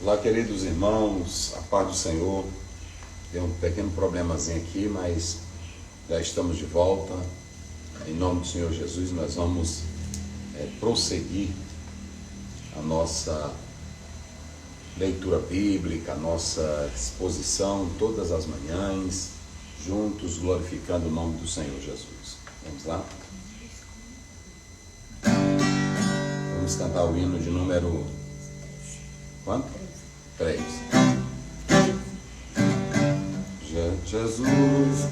Olá, queridos irmãos, a paz do Senhor. Tem um pequeno problemazinho aqui, mas já estamos de volta. Em nome do Senhor Jesus, nós vamos prosseguir a nossa leitura bíblica, a nossa exposição todas as manhãs, juntos, glorificando o nome do Senhor Jesus. Vamos lá? Vamos cantar o hino de número... quanto? 3. Jesus.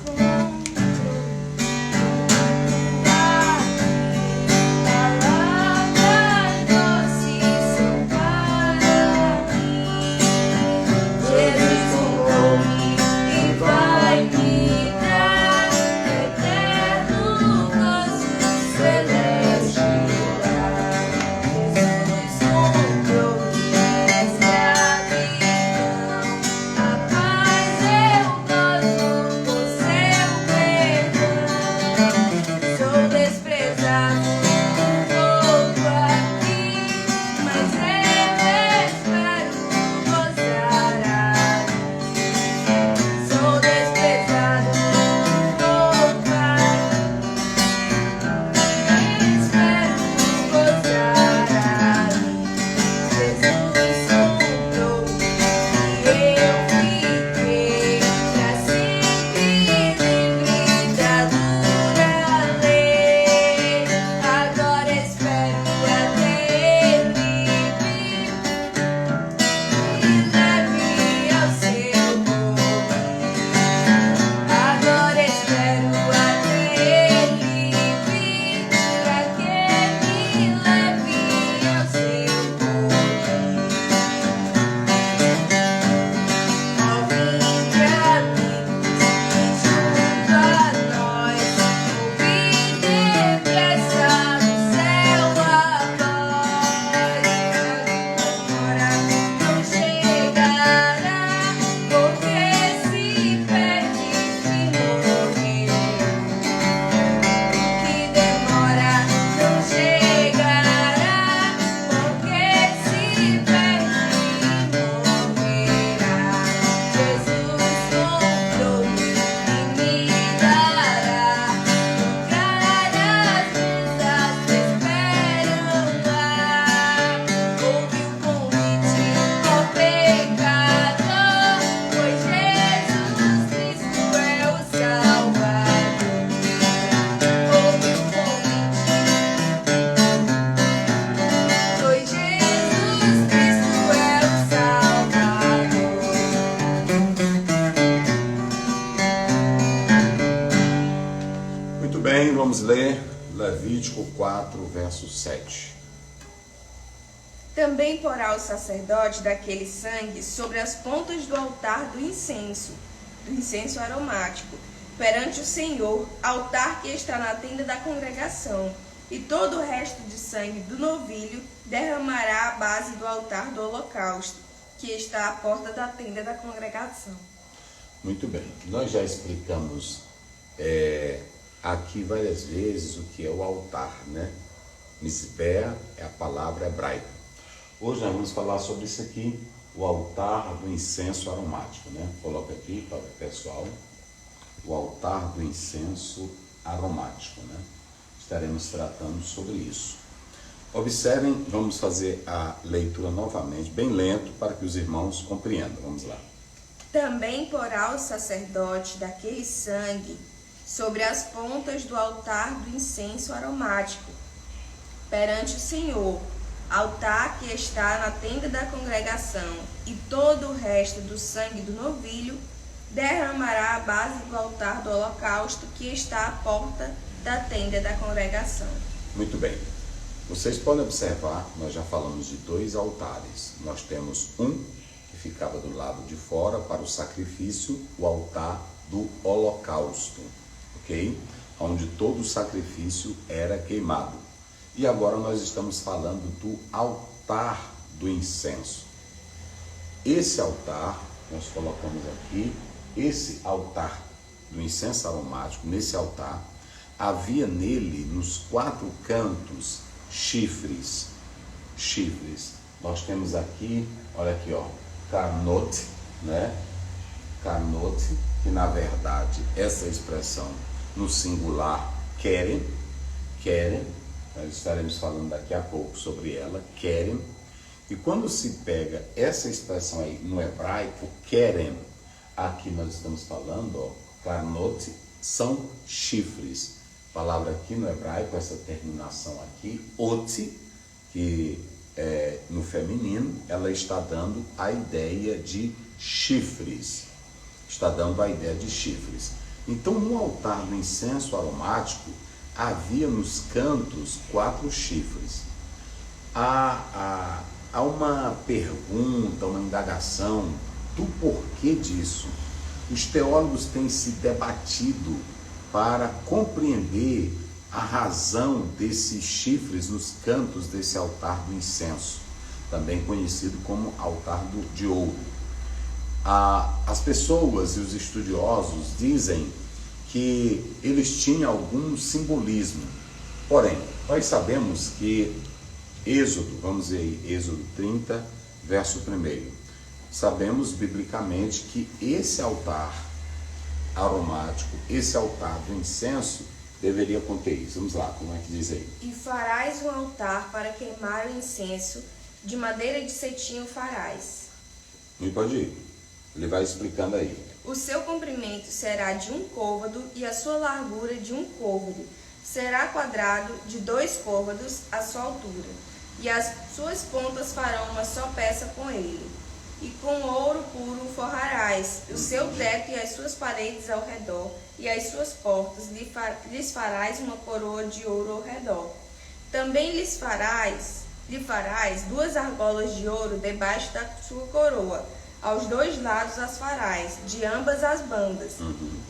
Vamos ler Levítico 4, verso 7. Também porá o sacerdote daquele sangue sobre as pontas do altar do incenso aromático, perante o Senhor, altar que está na tenda da congregação, e todo o resto de sangue do novilho derramará à base do altar do holocausto, que está à porta da tenda da congregação. Muito bem, nós já explicamos aqui várias vezes o que é o altar, né? Mizbeah é a palavra hebraica. Hoje nós vamos falar sobre isso aqui, o altar do incenso aromático, né? Coloca aqui para o pessoal, o altar do incenso aromático, né? Estaremos tratando sobre isso. Observem, vamos fazer a leitura novamente, bem lento, para que os irmãos compreendam. Vamos lá. Também porá o sacerdote daquele sangue sobre as pontas do altar do incenso aromático, perante o Senhor, altar que está na tenda da congregação, e todo o resto do sangue do novilho derramará à base do altar do holocausto, que está à porta da tenda da congregação. Muito bem. Vocês podem observar, nós já falamos de 2 altares. Nós temos um que ficava do lado de fora para o sacrifício, o altar do holocausto. Onde todo o sacrifício era queimado. E agora nós estamos falando do altar do incenso. Esse altar, nós colocamos aqui, esse altar do incenso aromático, nesse altar, havia nele, nos 4 cantos, chifres. nós temos aqui, olha aqui, ó, carnote, né? Carnote, que na verdade essa expressão no singular querem, nós estaremos falando daqui a pouco sobre ela, querem. E quando se pega essa expressão aí no hebraico, querem, aqui nós estamos falando, ó, carnote, são chifres. Palavra aqui no hebraico, essa terminação aqui, oti, que no feminino, ela está dando a ideia de chifres. Está dando a ideia de chifres. Então, no altar do incenso aromático, havia nos cantos 4 chifres. Há uma pergunta, uma indagação do porquê disso. Os teólogos têm se debatido para compreender a razão desses chifres nos cantos desse altar do incenso, também conhecido como altar de ouro. As pessoas e os estudiosos dizem que eles tinham algum simbolismo. Porém, nós sabemos que vamos ver Êxodo 30, verso 1. Sabemos biblicamente que esse altar aromático, esse altar do incenso, deveria conter isso. Vamos lá, como é que diz aí? E farás um altar para queimar o incenso, de madeira de cetim o farás. Não pode ir. Ele vai explicando aí. O seu comprimento será de 1 côvado e a sua largura de 1 côvado. Será quadrado de 2 côvados a sua altura. E as suas pontas farão uma só peça com ele. E com ouro puro o forrarás, o seu teto e as suas paredes ao redor, e as suas portas lhes farás uma coroa de ouro ao redor. Também lhe farás 2 argolas de ouro debaixo da sua coroa. Aos 2 lados as farás, de ambas as bandas,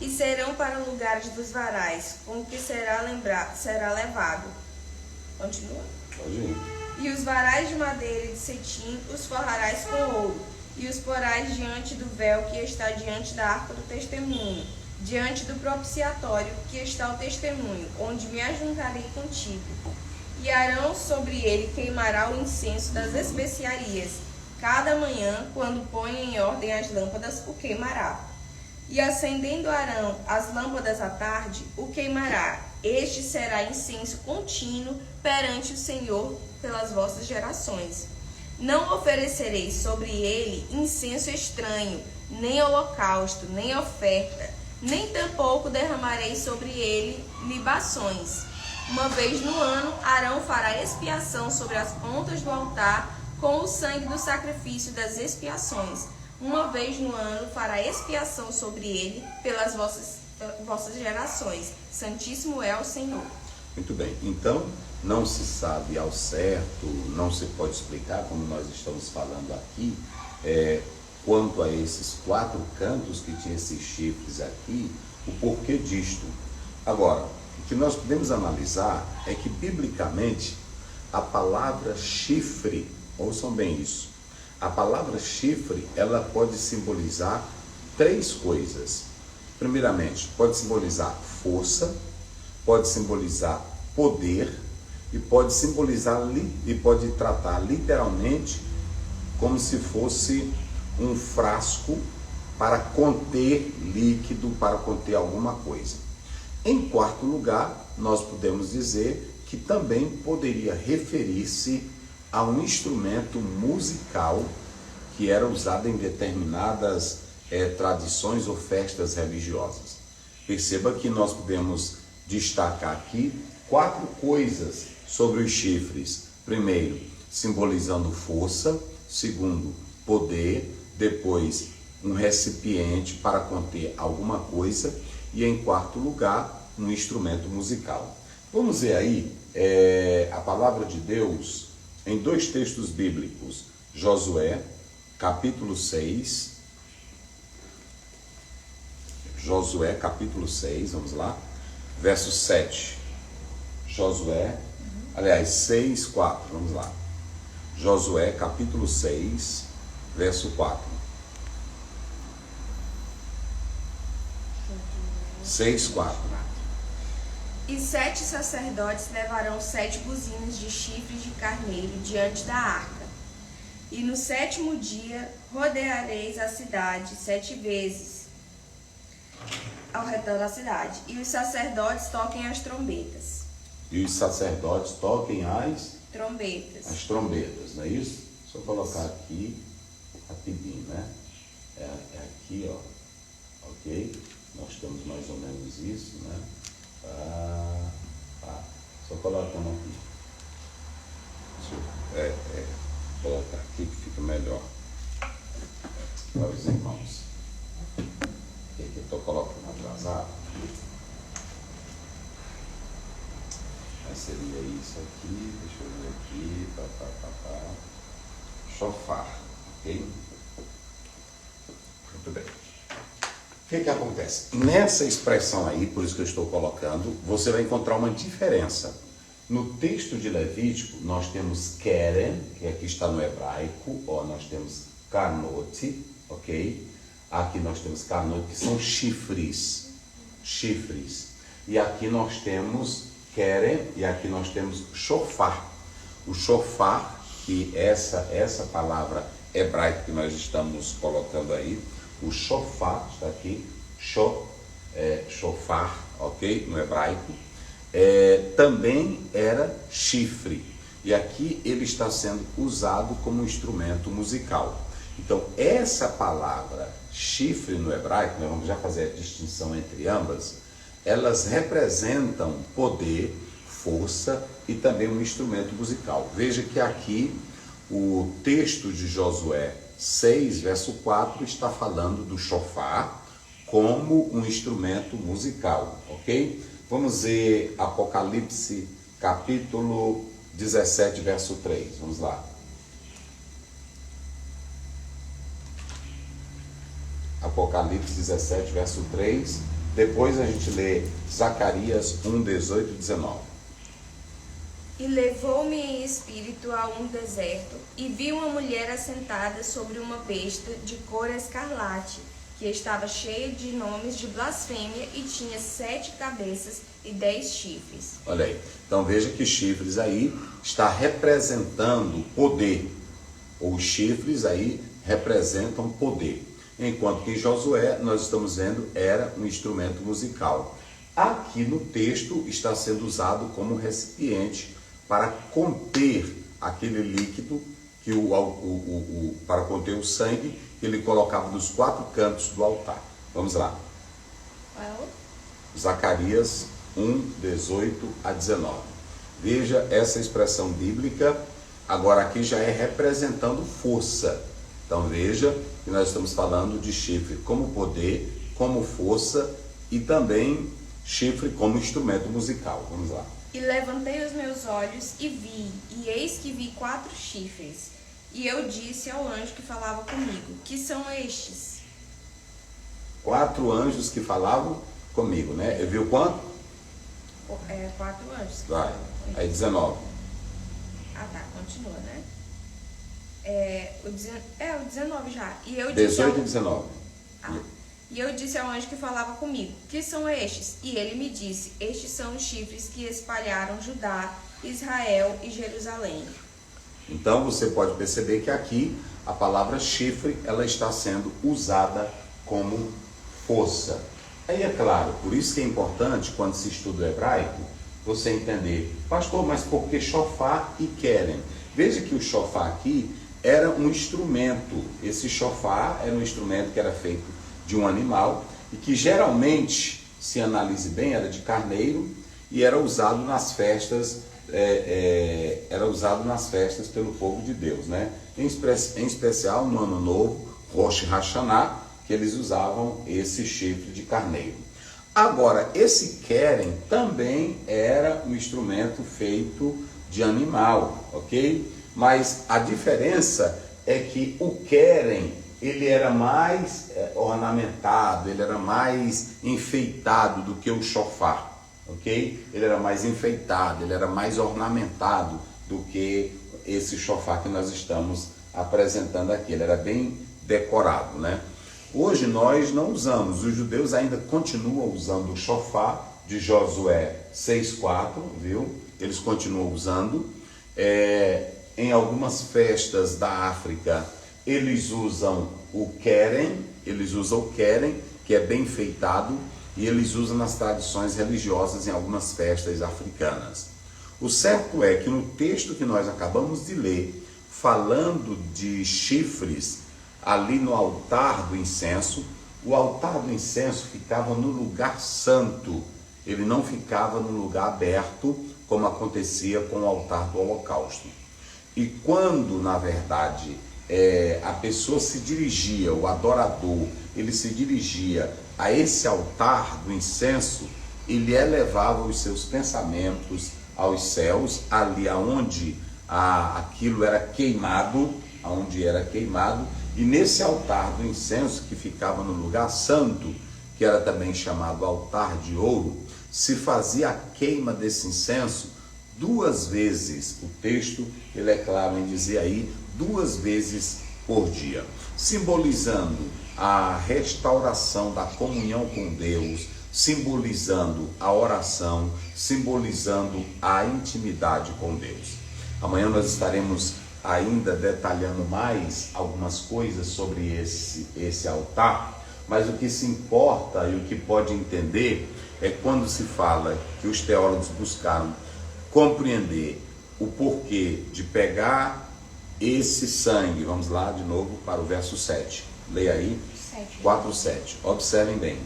e serão para lugares dos varais, com que será levado. Continua? Pode ir. E os varais de madeira e de cetim os forrarás com ouro, e os porás diante do véu que está diante da arca do testemunho, diante do propiciatório que está o testemunho, onde me ajuntarei contigo. E Arão sobre ele queimará o incenso das especiarias. Cada manhã, quando põe em ordem as lâmpadas, o queimará. E acendendo Arão as lâmpadas à tarde, o queimará. Este será incenso contínuo perante o Senhor pelas vossas gerações. Não oferecereis sobre ele incenso estranho, nem holocausto, nem oferta, nem tampouco derramareis sobre ele libações. Uma vez no ano, Arão fará expiação sobre as pontas do altar com o sangue do sacrifício das expiações. Uma vez no ano fará expiação sobre ele pelas vossas gerações. Santíssimo é o Senhor. Muito bem. Então, não se sabe ao certo, não se pode explicar, como nós estamos falando aqui, quanto a esses 4 cantos que tinham esses chifres aqui, o porquê disto. Agora, o que nós podemos analisar é que, biblicamente, a palavra chifre, ouçam bem isso, a palavra chifre, ela pode simbolizar 3 coisas. Primeiramente, pode simbolizar força, pode simbolizar poder e pode simbolizar e pode tratar literalmente como se fosse um frasco para conter líquido, para conter alguma coisa. Em quarto lugar, nós podemos dizer que também poderia referir-se a um instrumento musical que era usado em determinadas tradições ou festas religiosas. Perceba que nós podemos destacar aqui 4 coisas sobre os chifres. Primeiro, simbolizando força. Segundo, poder. Depois, um recipiente para conter alguma coisa. E em quarto lugar, um instrumento musical. Vamos ver aí a palavra de Deus em 2 textos bíblicos. Josué, capítulo 6. Josué, capítulo 6, vamos lá. Verso 7. Josué, aliás, 6, 4, vamos lá. Josué, capítulo 6, verso 4. 6, 4. E 7 sacerdotes levarão 7 buzinas de chifres de carneiro diante da arca. E no 7º dia rodeareis a cidade 7 vezes ao redor da cidade. E os sacerdotes toquem as trombetas. E os sacerdotes toquem as trombetas, não é isso? Deixa eu colocar aqui rapidinho, né? É aqui, ó. Ok? Nós temos mais ou menos isso, né? Só colocando aqui. Deixa eu colocar aqui que fica melhor para os irmãos. Que eu estou colocando atrasado. Mas seria isso aqui, deixa eu ver aqui, Shofar, ok? Muito bem. O que acontece? Nessa expressão aí, por isso que eu estou colocando, você vai encontrar uma diferença. No texto de Levítico, nós temos keren, que aqui está no hebraico, ó, nós temos karnot, ok? Aqui nós temos karnot, que são chifres. E aqui nós temos keren, e aqui nós temos shofar. O shofar, que essa palavra hebraica que nós estamos colocando aí, o shofar, está aqui, shofar, ok? No hebraico, também era chifre. E aqui ele está sendo usado como instrumento musical. Então, essa palavra chifre no hebraico, nós vamos já fazer a distinção entre ambas, elas representam poder, força e também um instrumento musical. Veja que aqui o texto de Josué 6, verso 4, está falando do shofar como um instrumento musical, ok? Vamos ver Apocalipse, capítulo 17, verso 3. Vamos lá. Apocalipse 17, verso 3. Depois a gente lê Zacarias 1, 18 e 19. E levou-me em espírito a um deserto, e vi uma mulher assentada sobre uma besta de cor escarlate, que estava cheia de nomes de blasfêmia e tinha 7 cabeças e 10 chifres. Olha aí. Então veja que chifres aí está representando poder. Os chifres aí representam poder. Enquanto que em Josué nós estamos vendo era um instrumento musical. Aqui no texto está sendo usado como recipiente para conter aquele líquido, que para conter o sangue que ele colocava nos 4 cantos do altar. Vamos lá. Zacarias 1, 18 a 19. Veja essa expressão bíblica, agora aqui já é representando força. Então veja que nós estamos falando de chifre como poder, como força e também chifre como instrumento musical. Vamos lá. E levantei os meus olhos e vi, e eis que vi 4 chifres. E eu disse ao anjo que falava comigo, que são estes? 4 anjos que falavam comigo, né? Eu vi o quanto? 4 anjos. Vai, aí 19. Continua, né? O 19 já. E eu 18 e 19. E eu disse ao anjo que falava comigo, que são estes? E ele me disse, estes são os chifres que espalharam Judá, Israel e Jerusalém. Então você pode perceber que aqui a palavra chifre, ela está sendo usada como força. Aí é claro, por isso que é importante quando se estuda o hebraico, você entender, pastor, mas por que shofar e keren? Veja que o shofar aqui era um instrumento. Esse shofar era um instrumento que era feito de um animal e que geralmente, se analise bem, era de carneiro e era usado nas festas, pelo povo de Deus, né? Em especial no Ano Novo, Rosh Hashanah, que eles usavam esse chifre de carneiro. Agora, esse keren também era um instrumento feito de animal, ok? Mas a diferença é que o keren, ele era mais ornamentado, ele era mais enfeitado do que o shofar, ok? Ele era mais enfeitado, ele era mais ornamentado do que esse shofar que nós estamos apresentando aqui. Ele era bem decorado, né? Hoje nós não usamos, os judeus ainda continuam usando o shofar de Josué 6,4, viu? Eles continuam usando. em algumas festas da África, eles usam o querem, que é bem enfeitado, e eles usam nas tradições religiosas em algumas festas africanas. O certo é que no texto que nós acabamos de ler, falando de chifres, ali no altar do incenso, o altar do incenso ficava no lugar santo, ele não ficava no lugar aberto, como acontecia com o altar do holocausto. E quando, na verdade, a pessoa se dirigia, o adorador, ele se dirigia a esse altar do incenso, ele elevava os seus pensamentos aos céus, ali aonde aquilo era queimado, e nesse altar do incenso, que ficava no lugar santo, que era também chamado altar de ouro, se fazia a queima desse incenso 2 vezes. O texto, ele é claro em dizer aí, 2 vezes por dia, simbolizando a restauração da comunhão com Deus, simbolizando a oração, simbolizando a intimidade com Deus. Amanhã nós estaremos ainda detalhando mais algumas coisas sobre esse altar, mas o que se importa e o que pode entender é quando se fala que os teólogos buscaram compreender o porquê de pegar esse sangue. Vamos lá de novo para o verso 7. Leia aí, 4:7. Observem bem.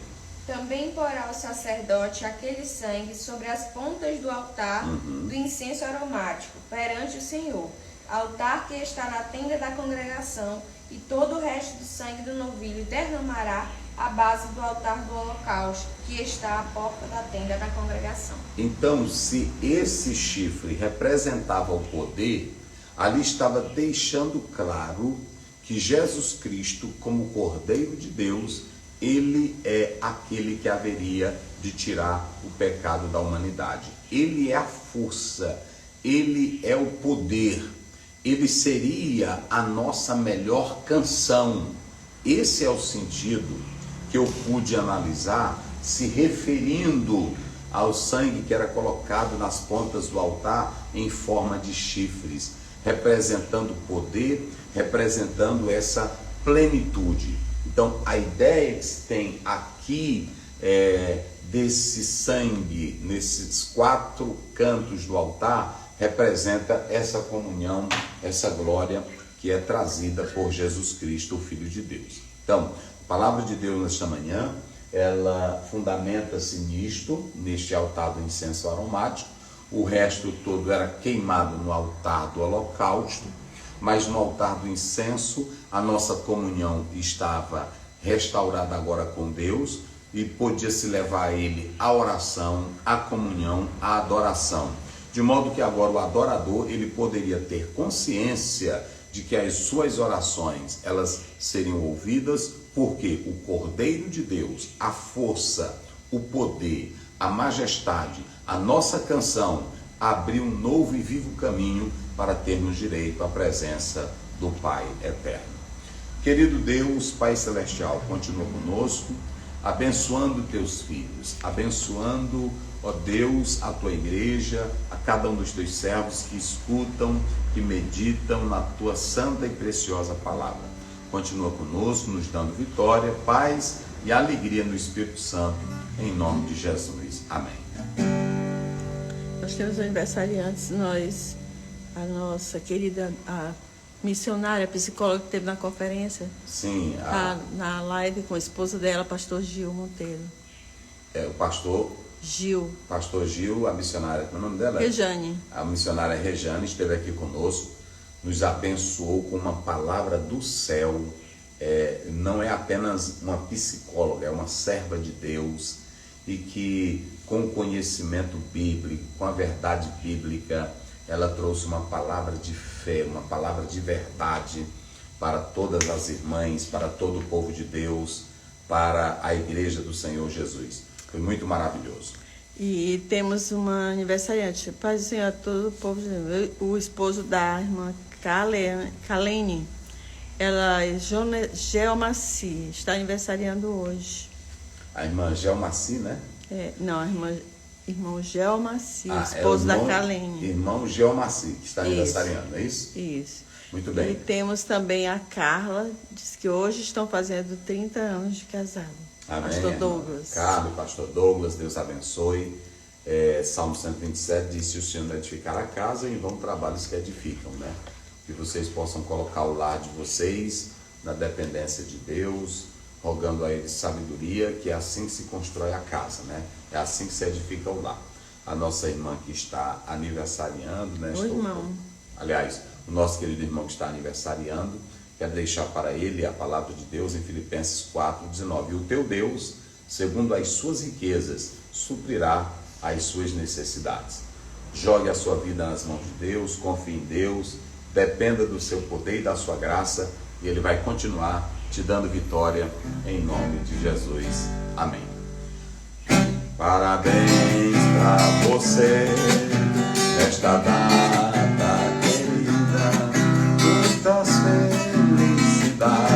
Também porá o sacerdote aquele sangue sobre as pontas do altar do incenso aromático perante o Senhor, altar que está na tenda da congregação, e todo o resto do sangue do novilho derramará à base do altar do holocausto, que está à porta da tenda da congregação. Então, se esse chifre representava o poder, ali estava deixando claro que Jesus Cristo, como Cordeiro de Deus, ele é aquele que haveria de tirar o pecado da humanidade. Ele é a força, ele é o poder, ele seria a nossa melhor canção. Esse é o sentido que eu pude analisar, se referindo ao sangue que era colocado nas pontas do altar em forma de chifres, representando poder, representando essa plenitude. Então, a ideia que se tem aqui desse sangue, nesses 4 cantos do altar, representa essa comunhão, essa glória que é trazida por Jesus Cristo, o Filho de Deus. Então, a palavra de Deus nesta manhã, ela fundamenta-se neste altar do incenso aromático. O resto todo era queimado no altar do holocausto, mas no altar do incenso a nossa comunhão estava restaurada agora com Deus e podia se levar a ele a oração, a comunhão, a adoração. De modo que agora o adorador, ele poderia ter consciência de que as suas orações, elas seriam ouvidas, porque o Cordeiro de Deus, a força, o poder, a majestade, a nossa canção, abriu um novo e vivo caminho para termos direito à presença do Pai eterno. Querido Deus, Pai Celestial, continua conosco, abençoando teus filhos, abençoando, ó Deus, a tua igreja, a cada um dos teus servos que escutam, que meditam na tua santa e preciosa palavra. Continua conosco, nos dando vitória, paz e alegria no Espírito Santo, em nome de Jesus. Amém. Nós temos aniversariantes, a nossa querida missionária, psicóloga que esteve na conferência. Sim. Na live com a esposa dela, pastor Gil Monteiro. É o pastor Gil. Pastor Gil, a missionária, qual é o nome dela? Rejane. A missionária Rejane esteve aqui conosco, nos abençoou com uma palavra do céu. Não é apenas uma psicóloga, é uma serva de Deus, e que com o conhecimento bíblico, com a verdade bíblica, ela trouxe uma palavra de fé, uma palavra de verdade para todas as irmãs, para todo o povo de Deus, para a igreja do Senhor Jesus. Foi muito maravilhoso. E temos uma aniversariante, Pai do Senhor, todo o povo de Deus, o esposo da irmã Kalene, ela é Gelmaci, está aniversariando hoje. A irmã Gelmaci, né? Não, a irmã Irmão Geomaci, esposo da Kalene. Irmão Geomaci, que está aniversariando, não é isso? Isso. Muito bem. E temos também a Carla, diz que hoje estão fazendo 30 anos de casado. Amém. Pastor Douglas. Carla e Pastor Douglas, Deus abençoe. Salmo 127 diz: se o Senhor não edificar a casa, em vão trabalhos que edificam, né? Que vocês possam colocar o lar de vocês na dependência de Deus, rogando a Ele sabedoria, que é assim que se constrói a casa, né? É assim que se edifica o lar. A nossa irmã que está aniversariando, né? Aliás, o nosso querido irmão que está aniversariando, quero deixar para ele a palavra de Deus em Filipenses 4:19. E o teu Deus, segundo as suas riquezas, suprirá as suas necessidades. Jogue a sua vida nas mãos de Deus, confie em Deus, dependa do seu poder e da sua graça, e Ele vai continuar te dando vitória em nome de Jesus. Amém. Parabéns para você nesta data querida, muitas felicidades,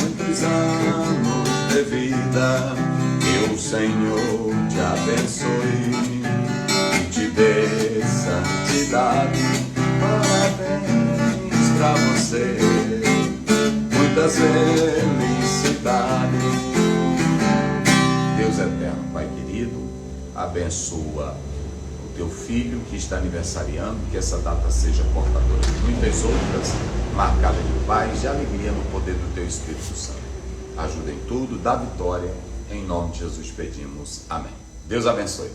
muitos anos de vida, que o Senhor te abençoe e te dê santidade. Parabéns para você, muitas felicidades. Deus eterno, Pai querido, abençoa o teu filho que está aniversariando, que essa data seja portadora de muitas outras, marcada de paz, de alegria no poder do teu Espírito Santo. Ajuda em tudo, dá vitória, em nome de Jesus pedimos, amém. Deus abençoe.